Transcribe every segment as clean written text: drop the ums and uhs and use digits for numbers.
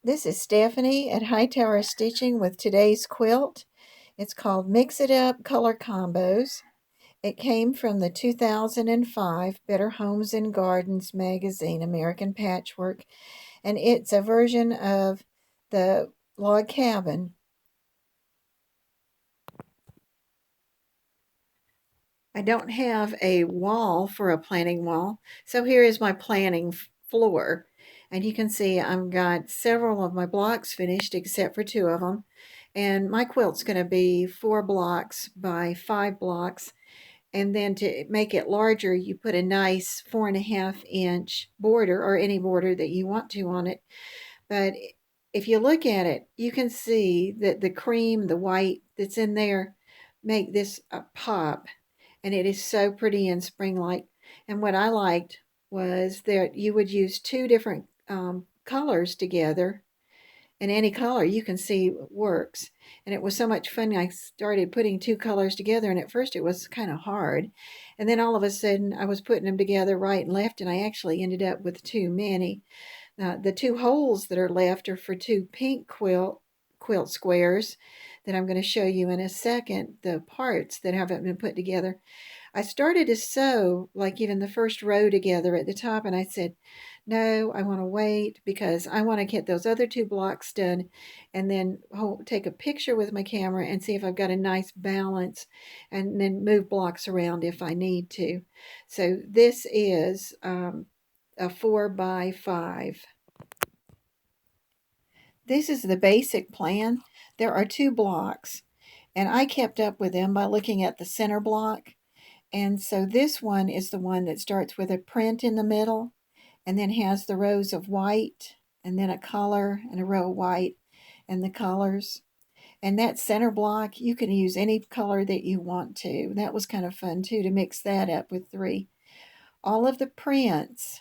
This is Stephanie at Hightower Stitching with today's quilt. It's called Mix It Up Color Combos. It came from the 2005 Better Homes and Gardens magazine, American Patchwork, and it's a version of the log cabin. I don't have a wall for a planning wall, so here is my planning floor. And you can see I've got several of my blocks finished except for two of them. And my quilt's going to be 4 blocks by 5 blocks. And then to make it larger, you put a nice 4.5-inch border or any border that you want to on it. But if you look at it, you can see that the cream, the white that's in there, make this pop. And it is so pretty and spring-like. And what I liked was that you would use 2 different colors together, and any color you can see works. And it was so much fun. I started putting 2 colors together, and at first it was kind of hard. And then all of a sudden I was putting them together right and left, and I actually ended up with too many. The 2 holes that are left are for 2 pink quilt squares that I'm going to show you in a second, the parts that haven't been put together. I started to sew like even the first row together at the top, and I said, no, I want to wait because I want to get those other 2 blocks done and then take a picture with my camera and see if I've got a nice balance and then move blocks around if I need to. So this is a 4 by 5. This is the basic plan. There are 2 blocks, and I kept up with them by looking at the center block. And so this one is the one that starts with a print in the middle and then has the rows of white and then a color and a row of white and the colors. And that center block, you can use any color that you want to. That was kind of fun too, to mix that up with 3. All of the prints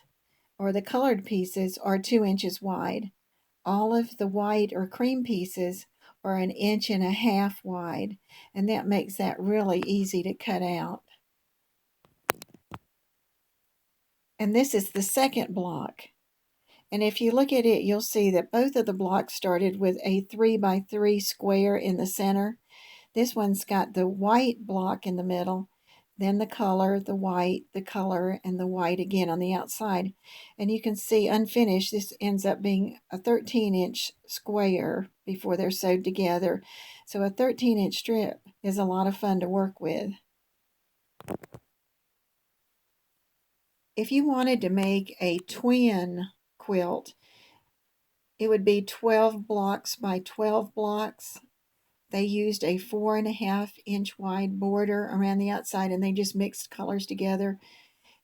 or the colored pieces are 2 inches wide. All of the white or cream pieces are 1.5 inches wide, and that makes that really easy to cut out. And this is the second block. And if you look at it, you'll see that both of the blocks started with a 3 by 3 square in the center. This one's got the white block in the middle, then the color, the white, the color, and the white again on the outside. And you can see unfinished, this ends up being a 13-inch square before they're sewed together. So a 13-inch strip is a lot of fun to work with. If you wanted to make a twin quilt, it would be 12 blocks by 12 blocks. They used a 4.5-inch wide border around the outside, and they just mixed colors together.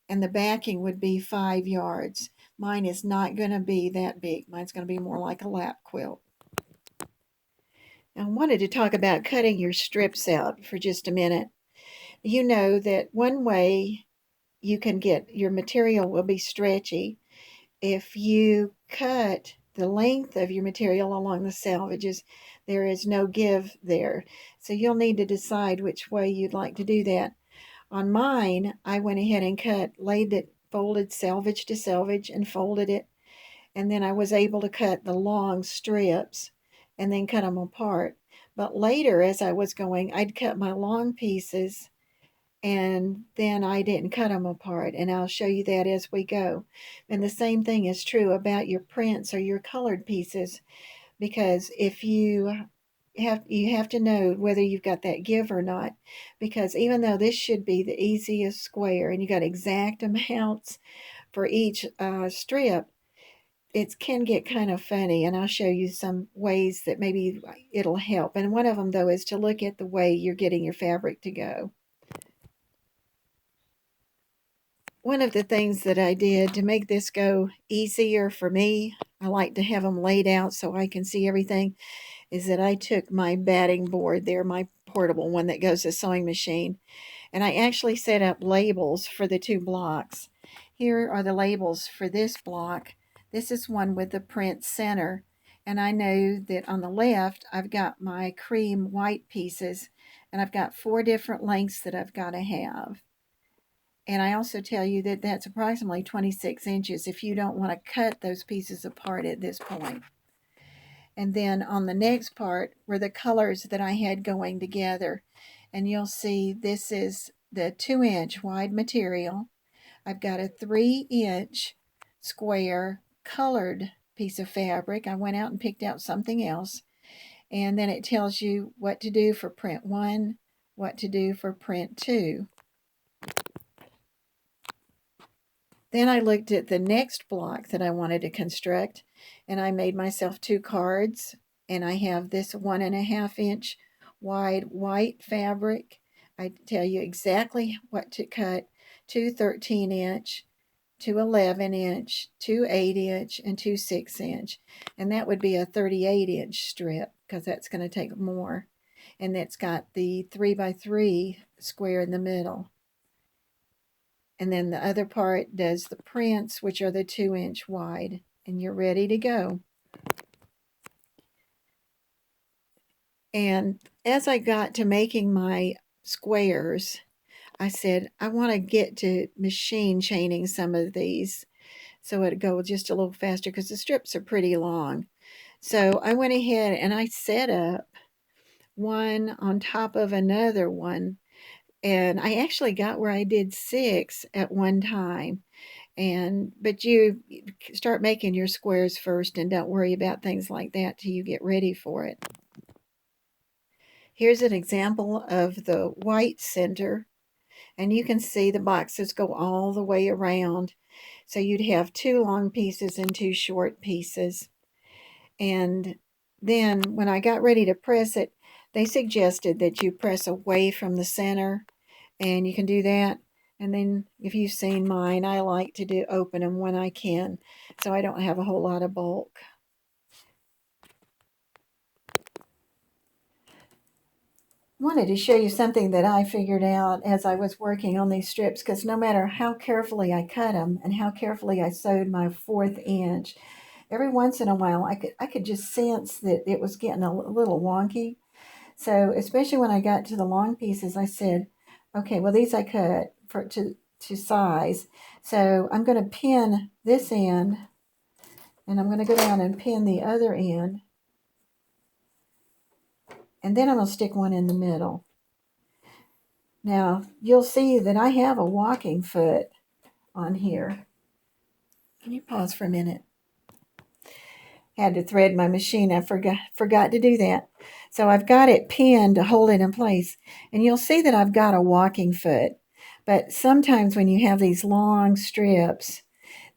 And the backing would be 5 yards. Mine is not going to be that big. Mine's going to be more like a lap quilt. Now, I wanted to talk about cutting your strips out for just a minute. You know that one way you can get your material will be stretchy if you cut the length of your material along the salvages. There is no give there. So you'll need to decide which way you'd like to do that. On mine, I went ahead and laid it, folded selvage to selvage and folded it. And then I was able to cut the long strips and then cut them apart. But later, as I was going, I'd cut my long pieces and then I didn't cut them apart, and I'll show you that as we go. And the same thing is true about your prints or your colored pieces, because if you have to know whether you've got that give or not, because even though this should be the easiest square and you got exact amounts for each strip, it can get kind of funny, and I'll show you some ways that maybe it'll help. And one of them, though, is to look at the way you're getting your fabric to go. One of the things that I did to make this go easier for me, I like to have them laid out so I can see everything, is that I took my batting board there, my portable one that goes to sewing machine, and I actually set up labels for the 2 blocks. Here are the labels for this block. This is one with the print center, and I know that on the left I've got my cream white pieces, and I've got 4 different lengths that I've got to have. And I also tell you that that's approximately 26 inches if you don't want to cut those pieces apart at this point. And then on the next part were the colors that I had going together. And you'll see this is the 2-inch wide material. I've got a 3-inch square colored piece of fabric. I went out and picked out something else. And then it tells you what to do for print 1, what to do for print 2. Then I looked at the next block that I wanted to construct, and I made myself 2 cards, and I have this 1.5-inch wide white fabric. I tell you exactly what to cut: 2 13-inch, 2 11-inch, 2 8-inch, and 2 6-inch. And that would be a 38-inch strip, because that's going to take more. And it's got the 3x3 square in the middle. And then the other part does the prints, which are the 2-inch wide. And you're ready to go. And as I got to making my squares, I said, I want to get to machine chaining some of these so it'd go just a little faster, because the strips are pretty long. So I went ahead and I set up one on top of another one, and I actually got where I did 6 at one time. But you start making your squares first and don't worry about things like that till you get ready for it. Here's an example of the white center, and you can see the boxes go all the way around. So you'd have 2 long pieces and 2 short pieces. And then when I got ready to press it, they suggested that you press away from the center, and you can do that. And then if you've seen mine, I like to do open them when I can, so I don't have a whole lot of bulk. Wanted to show you something that I figured out as I was working on these strips, because no matter how carefully I cut them and how carefully I sewed my 4th inch, every once in a while I could just sense that it was getting a little wonky. So especially when I got to the long pieces, I said, okay, well, these I cut to size. So I'm going to pin this end, and I'm going to go down and pin the other end, and then I'm going to stick one in the middle. Now, you'll see that I have a walking foot on here. Can you pause for a minute? Had to thread my machine. I forgot to do that. So I've got it pinned to hold it in place. And you'll see that I've got a walking foot. But sometimes when you have these long strips,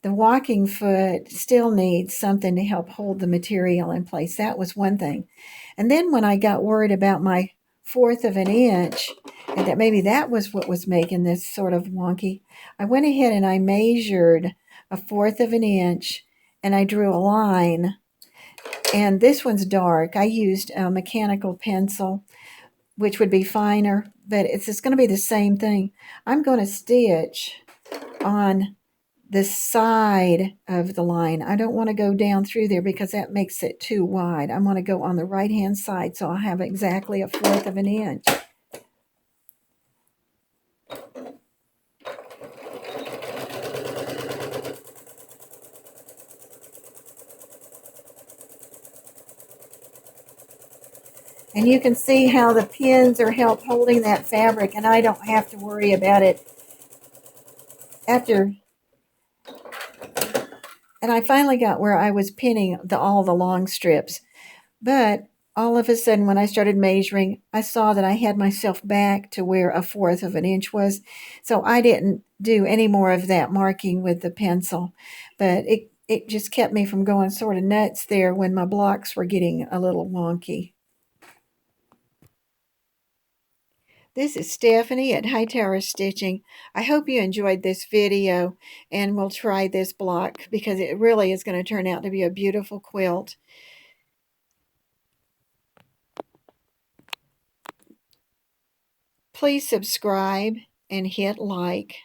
the walking foot still needs something to help hold the material in place. That was one thing. And then when I got worried about my 1/4 of an inch, and that maybe that was what was making this sort of wonky, I went ahead and I measured a 1/4 of an inch, and I drew a line. And this one's dark. I used a mechanical pencil, which would be finer, but it's just going to be the same thing. I'm going to stitch on the side of the line. I don't want to go down through there because that makes it too wide. I want to go on the right-hand side, so I'll have exactly a 1/4 of an inch. And you can see how the pins are help holding that fabric, and I don't have to worry about it after. And I finally got where I was pinning all the long strips. But all of a sudden, when I started measuring, I saw that I had myself back to where a 1/4 of an inch was. So I didn't do any more of that marking with the pencil. But it just kept me from going sort of nuts there when my blocks were getting a little wonky. This is Stephanie at Hightower Stitching. I hope you enjoyed this video, and we'll try this block because it really is going to turn out to be a beautiful quilt. Please subscribe and hit like.